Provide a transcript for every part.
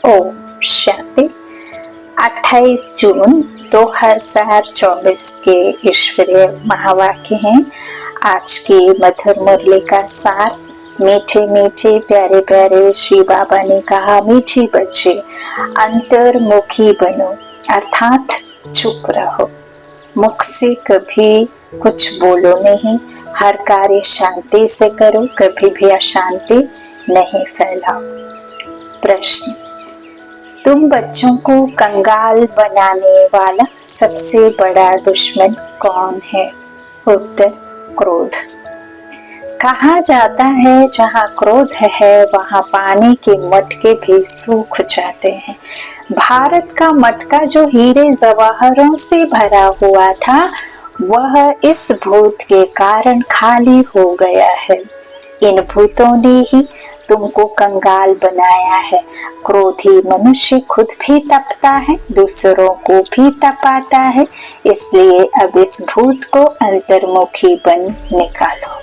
ओम शांति। 28 जून 2024 के ईश्वरीय महावाक्य हैं। आज की मधुर मुरली का सार। मीठे मीठे प्यारे प्यारे श्री बाबा ने कहा, मीठे बच्चे अंतर्मुखी बनो, अर्थात चुप रहो, मुख से कभी कुछ बोलो नहीं, हर कार्य शांति से करो, कभी भी अशांति नहीं फैलाओ। प्रश्न, तुम बच्चों को कंगाल बनाने वाला सबसे बड़ा दुश्मन कौन है? उत्तर, क्रोध। कहा जाता है जहाँ क्रोध है वहाँ पानी के मटके भी सूख जाते हैं। भारत का मटका जो हीरे जवाहरों से भरा हुआ था वह इस भूत के कारण खाली हो गया है। इन भूतों ने ही तुमको कंगाल बनाया है। क्रोधी मनुष्य खुद भी तपता है, दूसरों को भी तपाता है, इसलिए अब इस भूत को अंतर्मुखी बन निकालो।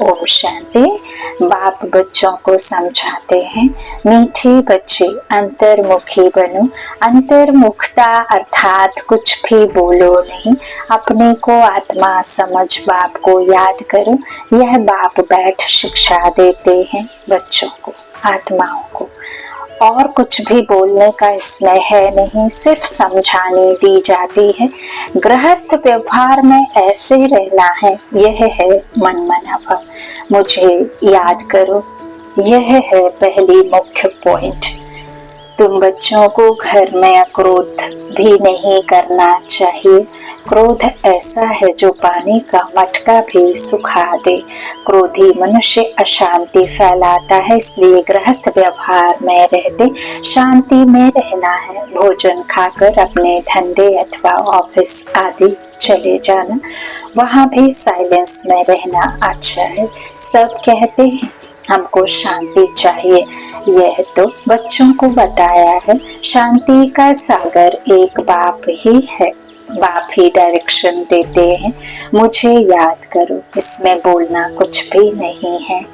ओम शांति। बाप बच्चों को समझाते हैं, मीठे बच्चे अंतर्मुखी बनो। अंतर्मुखता अर्थात कुछ भी बोलो नहीं, अपने को आत्मा समझ बाप को याद करो। यह बाप बैठ शिक्षा देते हैं बच्चों को, आत्माओं को। और कुछ भी बोलने का इसमें है नहीं, सिर्फ समझाने दी जाती है। गृहस्थ व्यवहार में ऐसे रहना है, यह है मन मना भाव। मुझे याद करो, यह है पहली मुख्य पॉइंट। तुम बच्चों को घर में अक्रोध भी नहीं करना चाहिए। क्रोध ऐसा है जो पानी का मटका भी सुखा दे। क्रोधी मनुष्य अशांति फैलाता है, इसलिए गृहस्थ व्यवहार में रहते शांति में रहना है। भोजन खाकर अपने धंधे अथवा ऑफिस आदि चले जाना, वहाँ भी साइलेंस में रहना अच्छा है। सब कहते हैं हमको शांति चाहिए, यह तो बच्चों को बताया है। शांति का सागर एक बाप ही है, बाप ही डायरेक्शन देते हैं। मुझे याद करो, इसमें बोलना कुछ भी नहीं है।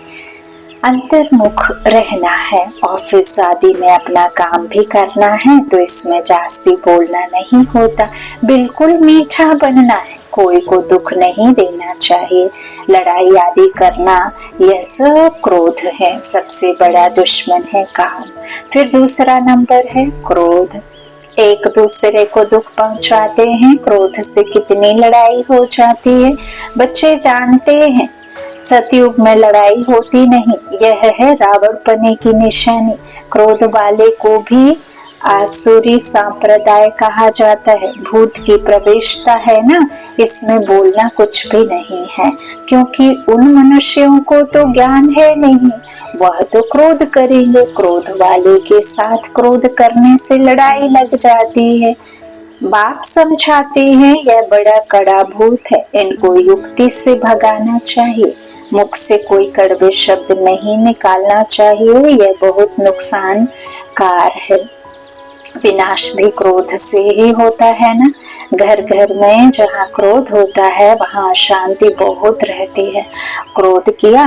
अंतर्मुख रहना है। ऑफिस आदि में अपना काम भी करना है तो इसमें जास्ती बोलना नहीं होता। बिल्कुल मीठा बनना है, कोई को दुख नहीं देना चाहिए। लड़ाई आदि करना, यह सब क्रोध है। सबसे बड़ा दुश्मन है काम। फिर दूसरा नंबर है क्रोध। एक दूसरे को दुख पहुंचाते हैं। क्रोध से कितनी लड़ाई हो जाती है। बच्चे जानते हैं सतयुग में लड़ाई होती नहीं, यह है रावणपने की निशानी। क्रोध वाले को भी आसुरी संप्रदाय कहा जाता है। भूत की प्रवेशता है ना, इसमें बोलना कुछ भी नहीं है, क्योंकि उन मनुष्यों को तो ज्ञान है नहीं, वह तो क्रोध करेंगे। क्रोध वाले के साथ क्रोध करने से लड़ाई लग जाती है। बाप समझाते हैं यह बड़ा कड़ा भूत है, इनको युक्ति से भगाना चाहिए। मुख से कोई कड़वे शब्द नहीं निकालना चाहिए, यह बहुत नुकसानकार है। विनाश भी क्रोध से ही होता है ना। घर घर में जहाँ क्रोध होता है वहाँ अशांति बहुत रहती है। क्रोध किया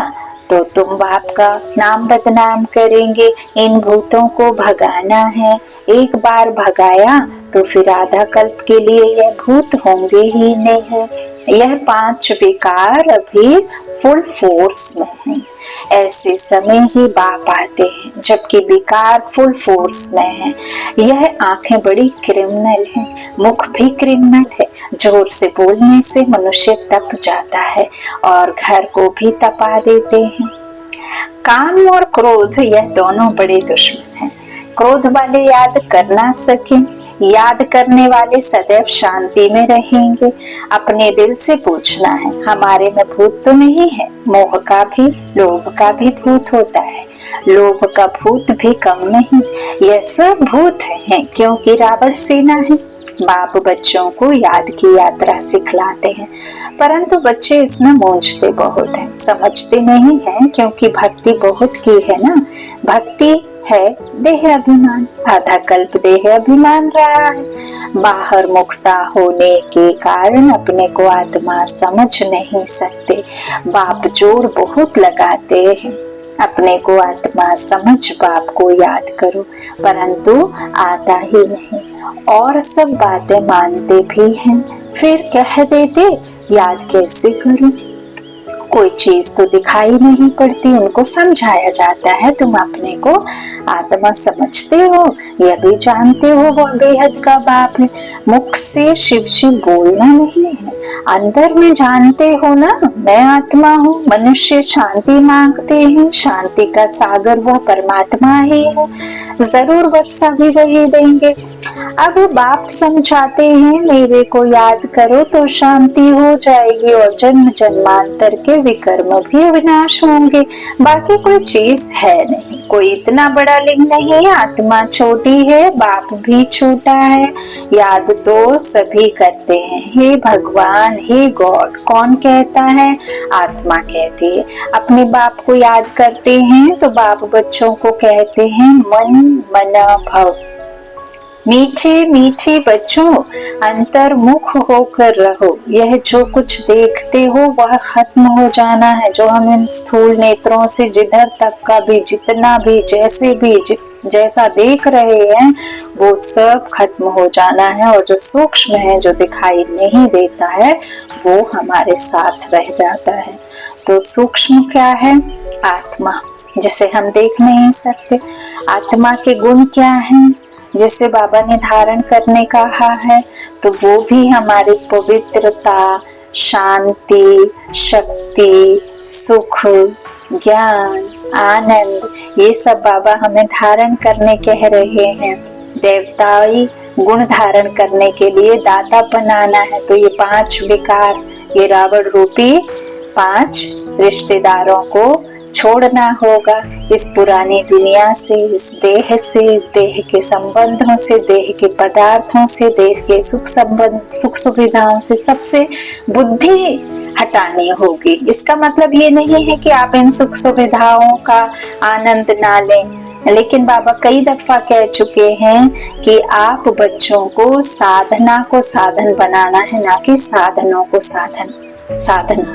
तो तुम बाप का नाम बदनाम करेंगे। इन भूतों को भगाना है। एक बार भगाया तो फिर आधा कल्प के लिए यह भूत होंगे ही नहीं। यह 5 विकार अभी फुल फोर्स में है। ऐसे समय ही बाप आते हैं जबकि विकार फुल फोर्स में है। यह आंखें बड़ी क्रिमिनल हैं, मुख भी क्रिमिनल है। जोर से बोलने से मनुष्य तप जाता है और घर को भी तपा देते हैं। काम और क्रोध, यह दोनों बड़े दुश्मन हैं। क्रोध वाले याद कर ना सके, याद करने वाले सदैव शांति में रहेंगे। अपने दिल से पूछना है, हमारे में भूत तो नहीं है। मोह का भी, लोभ का भी भूत होता है। लोभ का भूत भी कम नहीं। यह सब भूत हैं क्योंकि रावण सेना है। बाप बच्चों को याद की यात्रा सिखलाते हैं, परंतु बच्चे इसमें मूंझते बहुत हैं, समझते नहीं हैं, क्योंकि भक्ति बहुत की है ना। भक्ति है देह अभिमान, आधा कल्प देह अभिमान रहा है। बाहर मुक्ता होने के कारण अपने को आत्मा समझ नहीं सकते। बाप जोर बहुत लगाते हैं, अपने को आत्मा समझ बाप को याद करो, परंतु आता ही नहीं और सब बातें मानते भी हैं, फिर कह देते याद कैसे करूं। कोई चीज तो दिखाई नहीं पड़ती, उनको समझाया जाता है तुम अपने को आत्मा समझते हो, यह भी जानते हो वह बेहद का बाप है। मुख से शिव शिव बोलना नहीं है, अंदर में जानते हो ना मैं आत्मा हूँ। मनुष्य शांति मांगते हैं, शांति का सागर वह परमात्मा ही है, जरूर वर्षा भी वही देंगे। अब बाप समझाते हैं मेरे को याद करो तो शांति हो जाएगी और जन्म जन्मांतर के विकर्म भी विनाश होंगे। बाकी कोई चीज है नहीं, कोई इतना बड़ा लिंग नहीं है, आत्मा छोटी है, बाप भी छोटा है, याद तो सभी करते हैं। हे भगवान, हे गॉड, कौन कहता है? आत्मा कहती है। अपने बाप को याद करते हैं तो बाप बच्चों को कहते हैं मन मना भव। मीठे मीठे बच्चों, अंतर्मुख होकर रहो। यह जो कुछ देखते हो वह खत्म हो जाना है। जो हम इन स्थूल नेत्रों से जिधर तक का भी, जितना भी, जैसे भी जैसा देख रहे हैं वो सब खत्म हो जाना है, और जो सूक्ष्म है, जो दिखाई नहीं देता है, वो हमारे साथ रह जाता है। तो सूक्ष्म क्या है? आत्मा, जिसे हम देख नहीं सकते। आत्मा के गुण क्या हैं जिसे बाबा ने धारण करने कहा है? तो वो भी हमारी पवित्रता, शांति, शक्ति, सुख, ज्ञान, आनंद, ये सब बाबा हमें धारण करने कह रहे हैं। देवताई गुण धारण करने के लिए दाता बनाना है। तो ये 5 विकार, ये रावण रूपी 5 रिश्तेदारों को छोड़ना होगा। इस पुरानी दुनिया से, इस देह से, इस देह के संबंधों से, देह के पदार्थों से, देह के सुख सुविधाओं से, सबसे बुद्धि हटानी होगी। इसका मतलब ये नहीं है कि आप इन सुख सुविधाओं का आनंद ना लें, लेकिन बाबा कई दफा कह चुके हैं कि आप बच्चों को साधना को साधन बनाना है, ना कि साधनों को साधना,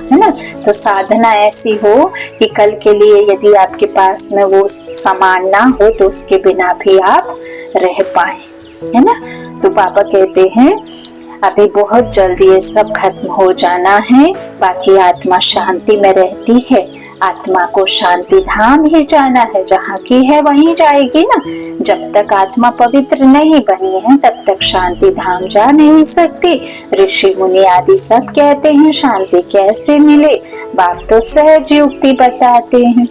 है ना। तो साधना ऐसी हो कि कल के लिए यदि आपके पास में वो सामान ना हो तो उसके बिना भी आप रह पाए, है ना। तो बाबा कहते हैं अभी बहुत जल्दी ये सब खत्म हो जाना है, बाकी आत्मा शांति में रहती है। आत्मा को शांति धाम ही जाना है, जहाँ की है वहीं जाएगी ना। जब तक आत्मा पवित्र नहीं बनी है तब तक शांति धाम जा नहीं सकती। ऋषि मुनि आदि सब कहते हैं शांति कैसे मिले, बाप तो सहज युक्ति बताते हैं।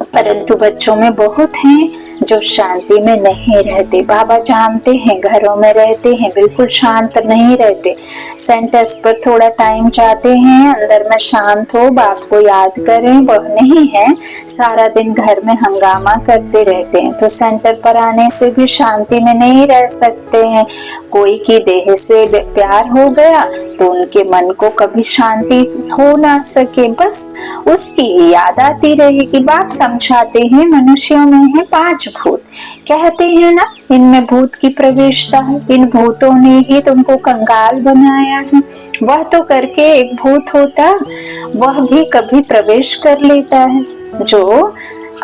परंतु बच्चों में बहुत हैं जो शांति में नहीं रहते। बाबा जानते हैं, घरों में रहते हैं, बिल्कुल शांत नहीं रहते। सेंटर्स पर थोड़ा टाइम जाते हैं, अंदर में शांत हो, बाप को याद करें, वह नहीं है। सारा दिन घर में हंगामा करते रहते हैं, तो सेंटर पर आने से भी शांति में नहीं रह सकते हैं। कोई की देह से प्यार हो गया तो उनके मन को कभी शांति हो ना सके, बस उसकी याद आती रहेगी। बाप समझाते हैं मनुष्यों में है 5 भूत, कहते हैं ना इनमें भूत की प्रवेशता है, इन भूतों ने ही तुमको कंगाल बनाया है। वह तो करके एक भूत होता, वह भी कभी प्रवेश कर लेता है। जो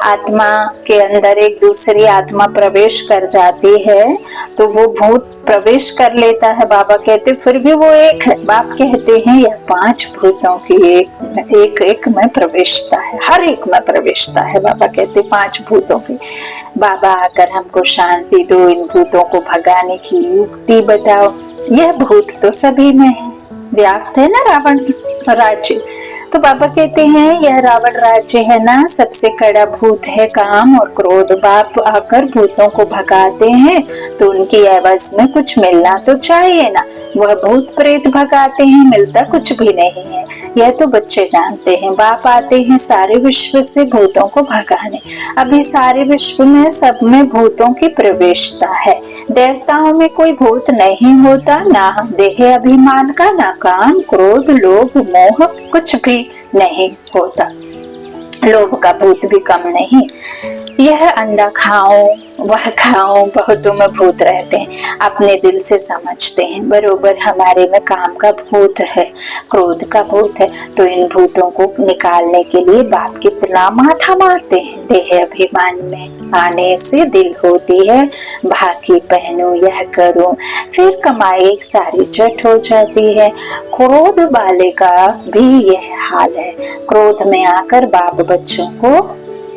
आत्मा के अंदर एक दूसरी आत्मा प्रवेश कर जाती है तो वो भूत प्रवेश कर लेता है। बाबा कहते फिर भी वो एक है। बाप कहते हैं यह 5 भूतों की एक में प्रवेशता है, हर एक में प्रवेशता है। बाबा कहते 5 भूतों की। बाबा आकर हमको शांति दो, इन भूतों को भगाने की युक्ति बताओ। यह भूत तो सभी में है, व्याप्त है ना रावण राज्य। तो बाबा कहते हैं यह रावण राज्य है ना, सबसे कड़ा भूत है काम और क्रोध। बाप आकर भूतों को भगाते हैं तो उनकी एवज में कुछ मिलना तो चाहिए ना। वह भूत प्रेत भगाते हैं, मिलता कुछ भी नहीं है। यह तो बच्चे जानते हैं। बाप आते हैं सारे विश्व से भूतों को भगाने। अभी सारे विश्व में सब में भूतों की प्रवेशता है। देवताओं में कोई भूत नहीं होता, ना देह अभिमान का, ना काम, क्रोध, लोभ, मोह, कुछ भी नहीं होता। लोभ का भूत भी कम नहीं। यह अंडा खाओ, वह गाँव बहुतों में भूत रहते हैं, अपने दिल से समझते हैं बरोबर हमारे में काम का भूत है, क्रोध का भूत है। तो इन भूतों को निकालने के लिए बाप कितना माथा मारते हैं। देह अभिमान में आने से दिल होती है भागी, पहनूं यह करूं, फिर कमाई सारी चट हो जाती है। क्रोध वाले का भी यह हाल है। क्रोध में आकर बाप बच्चों को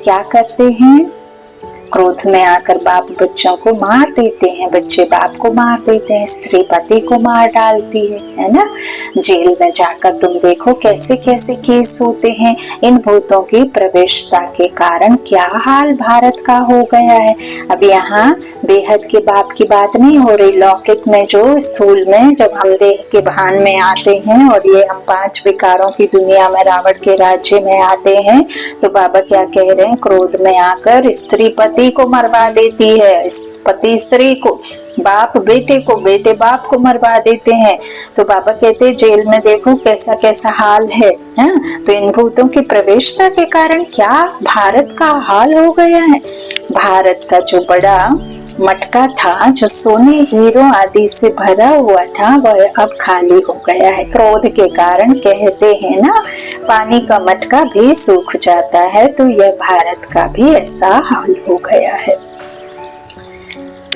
क्या करते हैं? क्रोध में आकर बाप बच्चों को मार देते हैं, बच्चे बाप को मार देते हैं, स्त्री पति को मार डालती है ना। जेल में जाकर तुम देखो कैसे कैसे केस होते हैं। इन भूतों की प्रवेशता के कारण क्या हाल भारत का हो गया है। अब यहाँ बेहद के बाप की बात नहीं हो रही, लौकिक में जो स्थूल में जब हम देह के भान में आते हैं और ये हम 5 विकारों की दुनिया में रावण के राज्य में आते हैं, तो बाबा क्या कह रहे हैं? क्रोध में आकर स्त्री पति को मरवा देती है, पति स्त्री को, बाप बेटे को, बेटे बाप को मरवा देते हैं। तो बाबा कहते हैं जेल में देखो कैसा कैसा हाल है। तो इन भूतों की प्रवेशता के कारण क्या भारत का हाल हो गया है। भारत का जो बड़ा मटका था, जो सोने हीरो आदि से भरा हुआ था, वह अब खाली हो गया है। क्रोध के कारण कहते हैं ना, पानी का मटका भी सूख जाता है। तो यह भारत का भी ऐसा हाल हो गया है।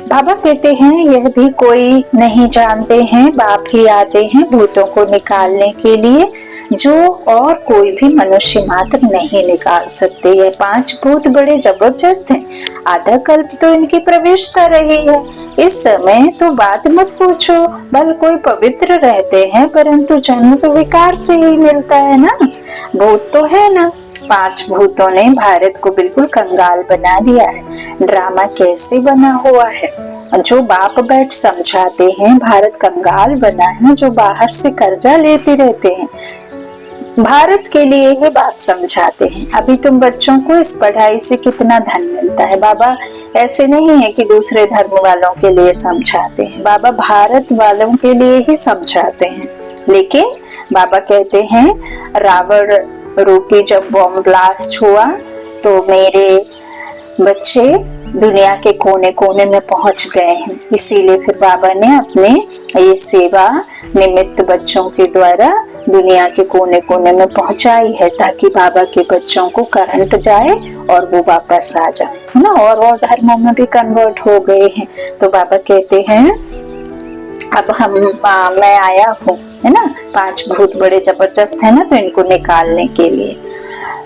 बाबा कहते हैं यह भी कोई नहीं जानते हैं, बाप ही आते हैं भूतों को निकालने के लिए, जो और कोई भी मनुष्य मात्र नहीं निकाल सकते। ये 5 भूत बड़े जबरदस्त हैं। आधा कल्प तो इनकी प्रवेशता रही है। इस समय तो बात मत पूछो, भल कोई पवित्र रहते हैं, परंतु जन्म तो विकार से ही मिलता है ना। भूत तो है ना। 5 भूतों ने भारत को बिल्कुल कंगाल बना दिया है। ड्रामा कैसे बना हुआ है। जो बाप बैठ समझाते हैं भारत कंगाल बना है, जो बाहर से कर्जा लेते रहते हैं, भारत के लिए ही बाप समझाते हैं। अभी तुम बच्चों को इस पढ़ाई से कितना धन मिलता है। बाबा ऐसे नहीं है कि दूसरे धर्म वालों के लिए समझाते हैं, बाबा भारत वालों के लिए ही समझाते हैं। लेकिन बाबा कहते हैं रावण रूपी जब बॉम्ब ब्लास्ट हुआ तो मेरे बच्चे दुनिया के कोने कोने में पहुंच गए हैं। इसीलिए फिर बाबा ने अपने ये सेवा निमित्त बच्चों के द्वारा दुनिया के कोने कोने में पहुंचाई है, ताकि बाबा के बच्चों को करंट जाए और वो वापस आ जाए, है ना। और धर्मों में भी कन्वर्ट हो गए हैं। तो बाबा कहते हैं अब मैं आया हूँ, है ना। 5 भूत बड़े जबरदस्त है ना, तो इनको निकालने के लिए।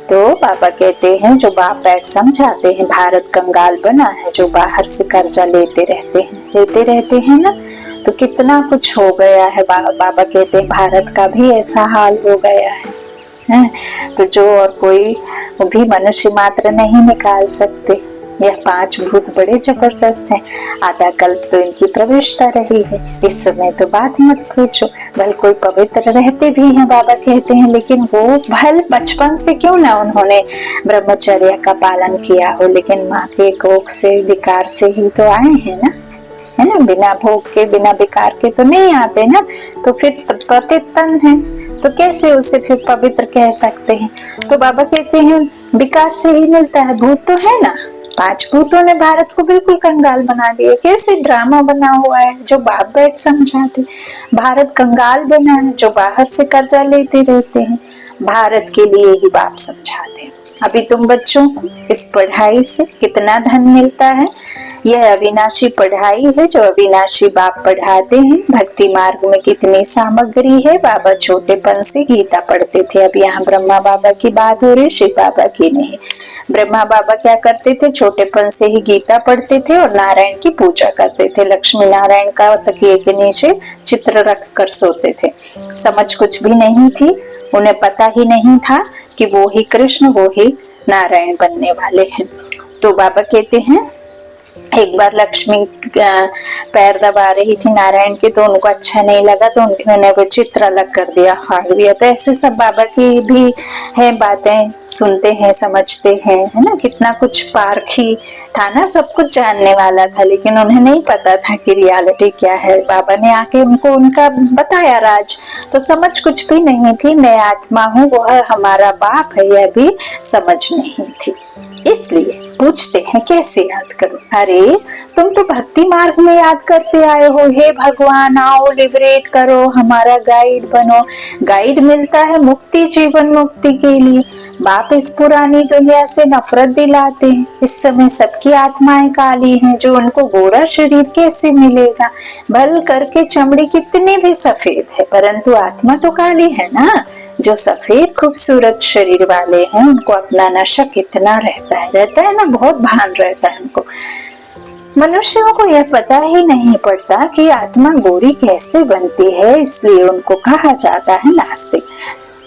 तो बाबा कहते हैं जो बाप बैठ समझाते हैं भारत कंगाल बना है, जो बाहर से कर्जा लेते रहते हैं ना। तो कितना कुछ हो गया है। बाबा कहते हैं भारत का भी ऐसा हाल हो गया है। तो जो और कोई भी मनुष्य मात्र नहीं निकाल सकते। यह 5 भूत बड़े जबरदस्त हैं। आधा कल्प तो इनकी प्रवेशता रही है। इस समय तो बात मत पूछो, भल कोई पवित्र रहते भी हैं बाबा कहते हैं, लेकिन वो भल बचपन से क्यों ना उन्होंने ब्रह्मचर्य का पालन किया हो, लेकिन माँ के कोख से विकार से ही तो आए हैं ना, है ना। बिना भोग के बिना विकार के तो नहीं आते ना। तो फिर प्रतितन है, तो कैसे उसे फिर पवित्र कह सकते हैं। तो बाबा कहते हैं विकार से ही मिलता है। भूत तो है ना। 5 भूतों ने भारत को बिल्कुल कंगाल बना दिया। कैसे ड्रामा बना हुआ है, जो बाप बैठ समझाते। भारत कंगाल बना है, जो बाहर से कर्जा लेते रहते हैं, भारत के लिए ही बाप समझाते हैं। अभी तुम बच्चों को इस पढ़ाई से कितना धन मिलता है। यह अविनाशी पढ़ाई है जो अविनाशी बाप पढ़ाते हैं। भक्ति मार्ग में कितनी सामग्री है। बाबा छोटेपन से गीता पढ़ते थे। अब यहाँ ब्रह्मा बाबा की बात हो रही, शिव बाबा की नहीं। ब्रह्मा बाबा क्या करते थे, छोटेपन से ही गीता पढ़ते थे और नारायण की पूजा करते थे। लक्ष्मी नारायण का तकिए के नीचे चित्र रख कर सोते थे। समझ कुछ भी नहीं थी, उन्हें पता ही नहीं था कि वो ही कृष्ण, वो ही नारायण बनने वाले हैं। तो बाबा कहते हैं एक बार लक्ष्मी पैर दबा रही थी नारायण के, तो उनको अच्छा नहीं लगा, तो उन्होंने वो चित्र अलग कर दिया, फाड़ दिया। तो ऐसे सब बाबा की भी है बातें, सुनते हैं, समझते हैं, है ना। कितना कुछ पारखी था ना, सब कुछ जानने वाला था, लेकिन उन्हें नहीं पता था कि रियलिटी क्या है। बाबा ने आके उनको उनका बताया राज, तो समझ कुछ भी नहीं थी। मैं आत्मा हूँ, वह हमारा बाप है, यह भी समझ नहीं थी। इसलिए पूछते हैं कैसे याद करूं। अरे तुम तो भक्ति मार्ग में याद करते आए हो। हे भगवान आओ लिबरेट करो, हमारा गाइड बनो। गाइड मिलता है मुक्ति, जीवन मुक्ति के लिए। बाप इस पुरानी दुनिया से नफरत दिलाते हैं। इस समय सबकी आत्माएं काली हैं, जो उनको गोरा शरीर कैसे मिलेगा। भल करके चमड़ी कितनी भी सफेद है, परंतु आत्मा तो काली है ना। जो सफेद खूबसूरत शरीर वाले हैं उनको अपना नशा कितना रहता है ना, बहुत भान रहता है उनको। मनुष्यों को यह पता ही नहीं पड़ता कि आत्मा गोरी कैसे बनती है, इसलिए उनको कहा जाता है नास्तिक।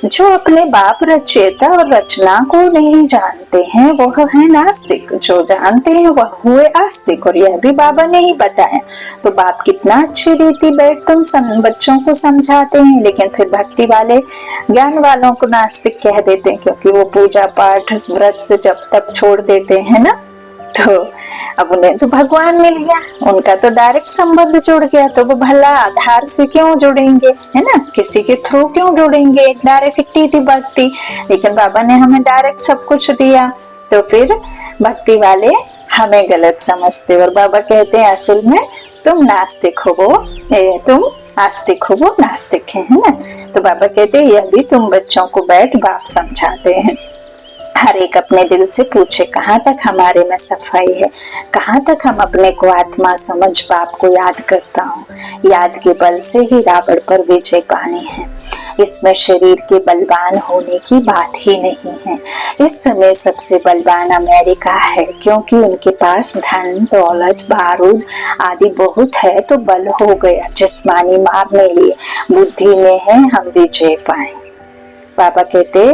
जो अपने बाप रचयिता और रचना को नहीं जानते हैं वह है नास्तिक। जो जानते हैं वह हुए आस्तिक। और यह भी बाबा ने ही बताया। तो बाप कितना अच्छी रीति बैठ तुम बच्चों को समझाते हैं, लेकिन फिर भक्ति वाले ज्ञान वालों को नास्तिक कह देते हैं, क्योंकि वो पूजा पाठ व्रत जब तक छोड़ देते हैं ना। तो अब उन्हें तो भगवान मिल गया, उनका तो डायरेक्ट संबंध जुड़ गया, तो वो भला आधार से क्यों जुड़ेंगे, है ना, किसी के थ्रू क्यों जुड़ेंगे। डायरेक्ट थी भक्ति, लेकिन बाबा ने हमें डायरेक्ट सब कुछ दिया, तो फिर भक्ति वाले हमें गलत समझते। और बाबा कहते हैं असल में तुम नास्तिक हो, तुम आस्तिक हो, वो नास्तिक है ना। तो बाबा कहते हैं यह भी तुम बच्चों को बैठ बाप समझाते हैं। हर एक अपने दिल से पूछे कहाँ तक हमारे में सफाई है, कहाँ तक हम अपने को आत्मा समझ बाप को याद करता हूँ। याद के बल से ही रावण पर विजय पानी है। इसमें शरीर के बलवान होने की बात ही नहीं है। इस समय सबसे बलवान अमेरिका है, क्योंकि उनके पास धन दौलत बारूद आदि बहुत है, तो बल हो गया जिस्मानी मारने लिए। बुद्धि में है हम विजय पाए। बाबा कहते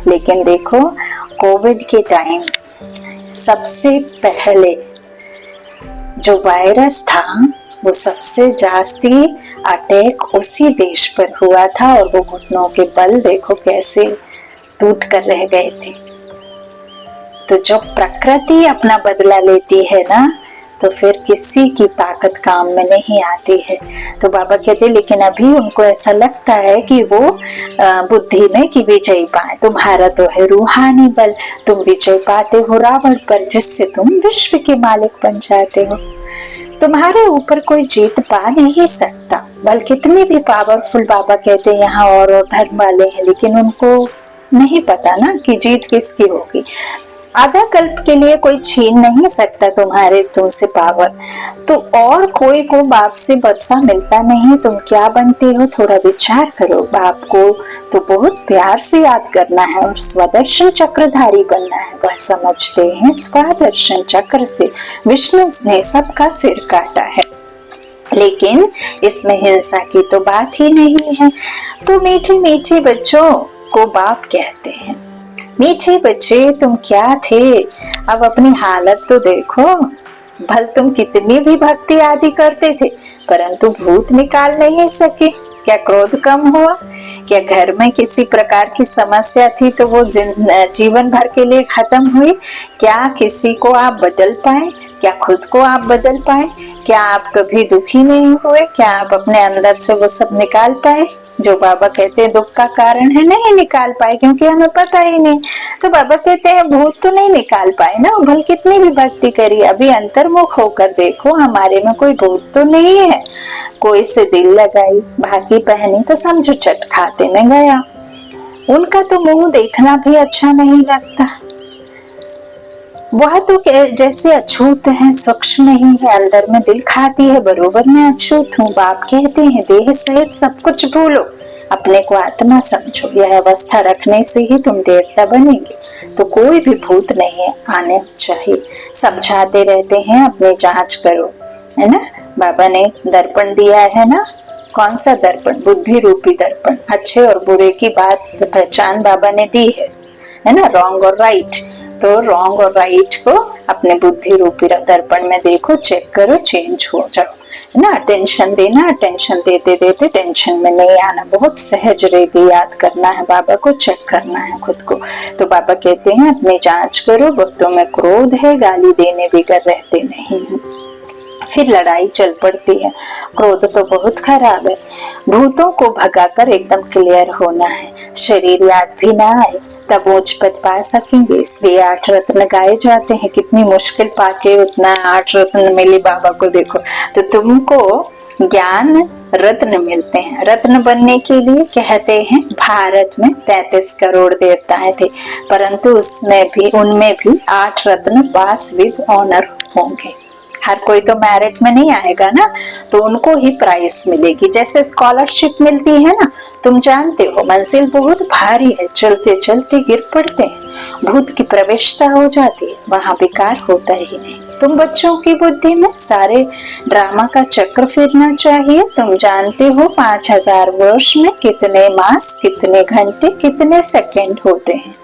लेकिन देखो कोविड के टाइम सबसे पहले जो वायरस था वो सबसे जास्ती अटैक उसी देश पर हुआ था, और वो घुटनों के बल देखो कैसे टूट कर रह गए थे। तो जब प्रकृति अपना बदला लेती है ना, तो फिर किसी की ताकत काम में नहीं आती है। तो बाबा कहते लेकिन अभी उनको ऐसा लगता है कि वो बुद्धि में कि विजय पाए। तुम्हारा तो है रूहानी बल, तुम विजय पाते हो रावण पर, जिससे तुम विश्व के मालिक बन जाते हो। तुम्हारे ऊपर कोई जीत पा नहीं सकता। बल कितने भी पावरफुल बाबा कहते हैं यहाँ और धर्म वाले हैं, लेकिन उनको नहीं पता ना कि जीत किसकी होगी। आधा कल्प के लिए कोई छीन नहीं सकता तुम्हारे तुमसे पावर। तो और कोई को बाप से बरसा मिलता नहीं। तुम क्या बनते हो थोड़ा विचार करो। बाप को तो बहुत प्यार से याद करना है और स्वदर्शन चक्रधारी बनना है। वह समझते हैं स्वदर्शन चक्र से विष्णु ने सबका सिर काटा है, लेकिन इसमें हिंसा की तो बात ही नहीं है। तो मीठे मीठे बच्चों को बाप कहते हैं, मीठे बच्चे तुम क्या थे, अब अपनी हालत तो देखो। भल तुम कितनी भी भक्ति आदि करते थे, परंतु भूत निकाल नहीं सके। क्या क्रोध कम हुआ? क्या घर में किसी प्रकार की समस्या थी तो वो जीवन भर के लिए खत्म हुई? क्या किसी को आप बदल पाए? क्या खुद को आप बदल पाए? क्या आप कभी दुखी नहीं हुए? क्या आप अपने अंदर से वो सब निकाल पाए जो बाबा कहते हैं दुख का कारण है? नहीं निकाल पाए, क्योंकि हमें पता ही नहीं। तो बाबा कहते हैं भूत तो नहीं निकाल पाए ना, भल कितनी भी भक्ति करी। अभी अंतर्मुख होकर देखो, हमारे में कोई भूत तो नहीं है। कोई से दिल लगाई, भागी पहनी तो समझो चट खाते में गया। उनका तो मुंह देखना भी अच्छा नहीं लगता। वह तो जैसे अछूत है, सूक्ष्म नहीं है, अंदर में दिल खाती है, बरोबर मैं अछूत हूँ। बाप कहते हैं देह सहित सब कुछ भूलो, अपने को आत्मा समझो। यह अवस्था रखने से ही तुम देवता बनेंगे। तो कोई भी भूत नहीं है, आने चाहिए। समझाते रहते हैं अपनी जांच करो, है ना। बाबा ने दर्पण दिया है ना, कौन सा दर्पण? बुद्धि रूपी दर्पण। अच्छे और बुरे की बात पहचान बाबा ने दी है ना, रॉन्ग और राइट। तो रॉन्ग और राइट को अपने बुद्धि रूपी दर्पण में देखो, चेक करो, चेंज हो जाओ, है ना। अटेंशन देना, अटेंशन देते देते टेंशन में नहीं आना। बहुत सहज रीति याद करना है, बाबा को चेक करना है खुद को। तो बाबा कहते हैं अपनी जांच करो, भक्तों में क्रोध है, गाली देने बिगड़ रहते नहीं। फिर लड़ाई चल पड़ती है। क्रोध तो बहुत खराब है। भूतों को भगाकर एकदम क्लियर होना है। शरीर याद भी ना आए, तब ऊंच पद पा सकेंगे। इसलिए 8 रत्न गाए जाते हैं। कितनी मुश्किल पाके उतना 8 रत्न मिली बाबा को देखो। तो तुमको ज्ञान रत्न मिलते हैं। रत्न बनने के लिए कहते हैं भारत में 33 करोड़ देवताएं थे, परंतु उनमें भी 8 रत्न पास विद ऑनर होंगे। हर कोई तो मेरिट में नहीं आएगा ना, तो उनको ही प्राइज मिलेगी। जैसे स्कॉलरशिप मिलती है ना, तुम जानते हो मंजिल बहुत भारी है, चलते चलते गिर पड़ते हैं, भूत की प्रवेशता हो जाती है, वहां बेकार होता ही नहीं। तुम बच्चों की बुद्धि में सारे ड्रामा का चक्र फिरना चाहिए। तुम जानते हो 5000 वर्ष में कितने मास, कितने घंटे, कितने सेकंड होते हैं।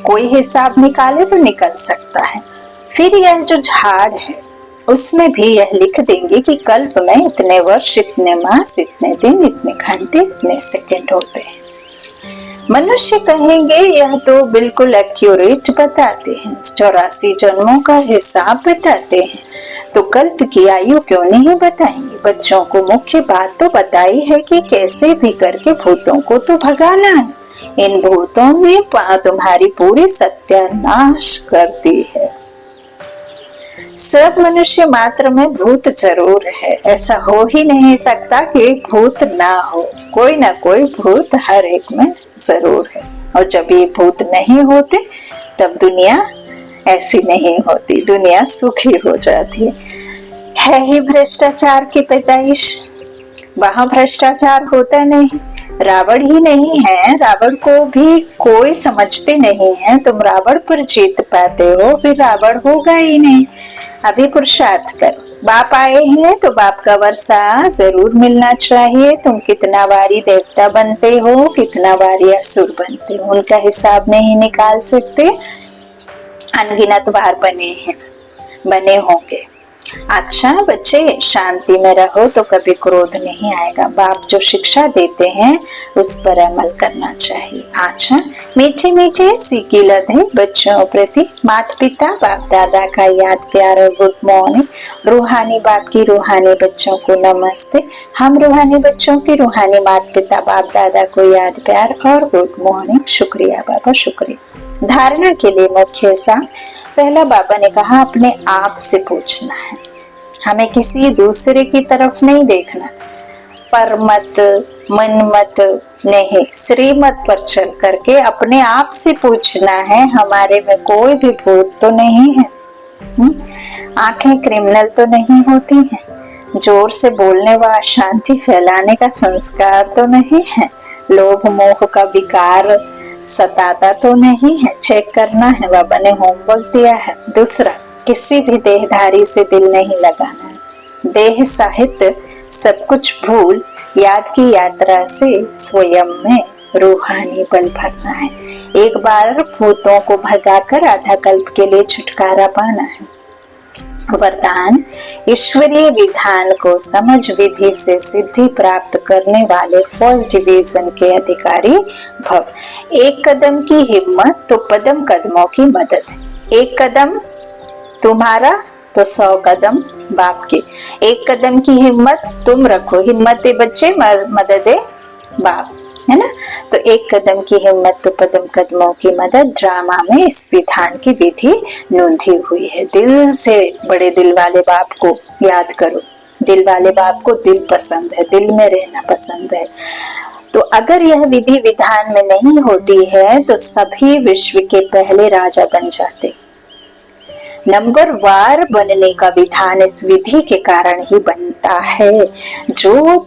कोई हिसाब निकाले तो निकल सकता है। फिर यह जो झाड़ है उसमें भी यह लिख देंगे कि कल्प में इतने वर्ष, इतने मास, इतने दिन, इतने घंटे, इतने सेकंड होते हैं। मनुष्य कहेंगे यह तो बिल्कुल एक्यूरेट बताते हैं, 84 जन्मों का हिसाब बताते हैं, तो कल्प की आयु क्यों नहीं बताएंगे। बच्चों को मुख्य बात तो बताई है कि कैसे भी करके भूतों को तो भगाना है। इन भूतों ने तुम्हारी पूरी सत्यानाश कर दी है। सब मनुष्य मात्र में भूत जरूर है, ऐसा हो ही नहीं सकता कि भूत ना हो। कोई ना कोई भूत हर एक में जरूर है। और जब ये भूत नहीं होते तब दुनिया ऐसी नहीं होती, दुनिया सुखी हो जाती है ही भ्रष्टाचार की पैदाइश। वहां भ्रष्टाचार होता नहीं। रावण ही नहीं है, रावण को भी कोई समझते नहीं है। तुम रावण पर जीत पाते हो, फिर रावण होगा ही नहीं। अभी पुरुषार्थ करो। बाप आए हैं तो बाप का वर्षा जरूर मिलना चाहिए। तुम कितना बारी देवता बनते हो, कितना बारी असुर बनते हो, उनका हिसाब नहीं निकाल सकते। अनगिनत बार बने होंगे। अच्छा बच्चे, शांति में रहो तो कभी क्रोध नहीं आएगा। बाप जो शिक्षा देते हैं उस पर अमल करना चाहिए। अच्छा, मीठे मीठे सीखी लधे बच्चों प्रति माता पिता बाप दादा का याद प्यार और गुड मॉर्निंग। रूहानी बाप की रूहानी बच्चों को नमस्ते। हम रूहानी बच्चों की रूहानी माता पिता बाप दादा को याद प्यार और गुड मॉर्निंग। शुक्रिया बाबा, शुक्रिया। धारणा के लिए मुख्य सा पहला बाबा ने कहा अपने आप से पूछना है, हमें किसी दूसरे की तरफ नहीं देखना। पर मत, मन मत नहीं, श्रीमत पर चल करके अपने आप से पूछना है, हमारे में कोई भी भूत तो नहीं है। आंखें क्रिमिनल तो नहीं होती हैं, जोर से बोलने व अशांति फैलाने का संस्कार तो नहीं है, लोभ मोह का विकार सताता तो नहीं है। चेक करना है, बाबा ने होमवर्क दिया है। दूसरा, किसी भी देहधारी से दिल नहीं लगाना है। देह साहित्य सब कुछ भूल याद की यात्रा से स्वयं में रूहानी बल भरना है। एक बार भूतों को भगाकर आधा कल्प के लिए छुटकारा पाना है। वरदान, ईश्वरीय विधान को समझ विधि से सिद्धि प्राप्त करने वाले फर्स्ट डिवीजन के अधिकारी भव। एक कदम की हिम्मत तो पदम कदमों की मदद। एक कदम तुम्हारा तो 100 कदम बाप के। एक कदम की हिम्मत तुम रखो, हिम्मत बच्चे, मदद बाप, है ना। तो एक कदम की हिम्मत तो पदम कदमों की मदद। ड्रामा में इस विधान की विधि नोंधी हुई है। दिल से बड़े दिल वाले बाप को याद करो। दिल वाले बाप को दिल पसंद है, दिल में रहना पसंद है। तो अगर यह विधि विधान में नहीं होती है तो सभी विश्व के पहले राजा बन जाते। नंबर वार बनने का विधान इस विधि के कारण ही बनता है। जो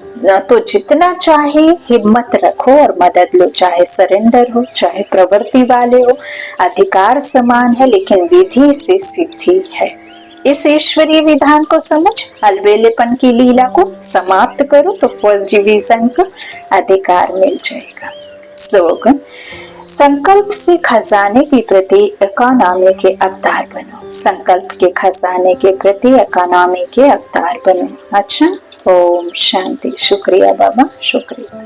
तो जितना चाहे हिम्मत रखो और मदद लो, चाहे सरेंडर हो, चाहे प्रवृत्ति वाले हो, अधिकार समान है, लेकिन विधि से सिद्धि है। इस ईश्वरीय विधान को समझ अलबेलेपन की लीला को समाप्त करो तो फर्स्ट डिवीजन को अधिकार मिल जाएगा। स्लोगन, संकल्प से खजाने के प्रति इकोनॉमी के अवतार बनो। संकल्प के खजाने के प्रति इकोनॉमी के अवतार बनो। अच्छा, ओम शांति। शुक्रिया बाबा, शुक्रिया।